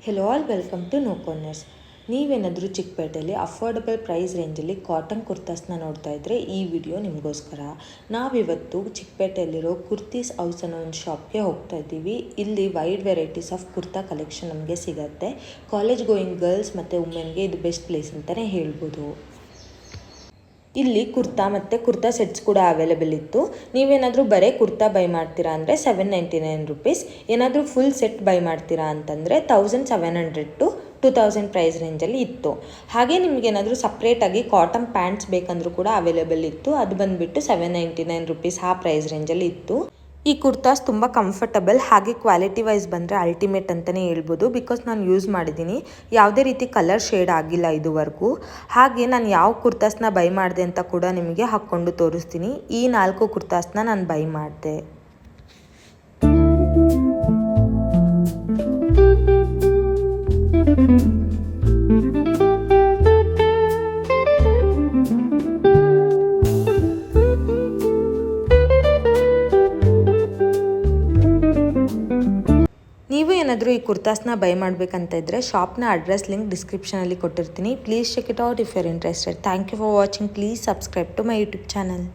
Hello all welcome to no corners. ನೀವೇನಾದರೂ ಚಿಕ್ಕಪೇಟೆಯಲ್ಲಿ affordable price ರೇಂಜಲ್ಲಿ ಕಾಟನ್ ಕುರ್ತಾಸ್ನ ನೋಡ್ತಾ ಇದ್ದರೆ ಈ ವಿಡಿಯೋ ನಿಮಗೋಸ್ಕರ. ನಾವಿವತ್ತು ಚಿಕ್ಕಪೇಟೆಯಲ್ಲಿರೋ ಕುರ್ತೀಸ್ ಹೌಸ್ ಅನ್ನೋ ಒಂದು ಶಾಪ್ಗೆ ಹೋಗ್ತಾ ಇದ್ದೀವಿ. ಇಲ್ಲಿ wide varieties of kurta collection ನಮಗೆ ಸಿಗುತ್ತೆ. ಕಾಲೇಜ್ ಗೋಯಿಂಗ್ ಗರ್ಲ್ಸ್ ಮತ್ತು ವುಮೆನ್ಗೆ ಇದು ಬೆಸ್ಟ್ ಪ್ಲೇಸ್ ಅಂತಲೇ ಹೇಳ್ಬೋದು. ಇಲ್ಲಿ ಕುರ್ತಾ ಮತ್ತು ಕುರ್ತಾ ಸೆಟ್ಸ್ ಕೂಡ ಅವೈಲೇಬಲ್ ಇತ್ತು. ನೀವೇನಾದರೂ ಬರೀ ಕುರ್ತಾ ಬೈ ಮಾಡ್ತೀರಾ ಅಂದರೆ ₹799. ಏನಾದರೂ ಫುಲ್ ಸೆಟ್ ಬೈ ಮಾಡ್ತೀರಾ ಅಂತಂದರೆ $1700 to $2000 ಪ್ರೈಸ್ ರೇಂಜಲ್ಲಿ ಇತ್ತು. ಹಾಗೆ ನಿಮಗೇನಾದರೂ ಸಪ್ರೇಟಾಗಿ ಕಾಟನ್ ಪ್ಯಾಂಟ್ಸ್ ಬೇಕಂದ್ರೂ ಕೂಡ ಅವೈಲೇಬಲ್ ಇತ್ತು. ಅದು ಬಂದುಬಿಟ್ಟು ₹799 ಆ ಪ್ರೈಸ್ ರೇಂಜಲ್ಲಿ ಇತ್ತು. ಈ ಕುರ್ತಾಸ್ ತುಂಬ ಕಂಫರ್ಟಬಲ್, ಹಾಗೆ ಕ್ವಾಲಿಟಿ ವೈಸ್ ಬಂದರೆ ಅಲ್ಟಿಮೇಟ್ ಅಂತಲೇ ಹೇಳ್ಬೋದು. ಬಿಕಾಸ್ ನಾನು ಯೂಸ್ ಮಾಡಿದ್ದೀನಿ, ಯಾವುದೇ ರೀತಿ ಕಲರ್ ಶೇಡ್ ಆಗಿಲ್ಲ ಇದುವರೆಗೂ. ಹಾಗೆ ನಾನು ಯಾವ ಕುರ್ತಾಸ್ನ ಬೈ ಮಾಡಿದೆ ಅಂತ ಕೂಡ ನಿಮಗೆ ಹಾಕ್ಕೊಂಡು ತೋರಿಸ್ತೀನಿ. ಈ 4 ಕುರ್ತಾಸ್ನ ನಾನು ಬೈ ಮಾಡಿದೆ. ನೀವು ಏನಾದರೂ ಈ ಕುರ್ತಾಸ್ನ ಬೈ ಮಾಡಬೇಕಂತ ಇದ್ದರೆ ಶಾಪ್ನ ಅಡ್ರೆಸ್ ಲಿಂಕ್ ಡಿಸ್ಕ್ರಿಪ್ಷನಲ್ಲಿ ಕೊಟ್ಟಿರ್ತೀನಿ. Please check it out if you are interested. Thank you for watching. Please subscribe to my YouTube channel.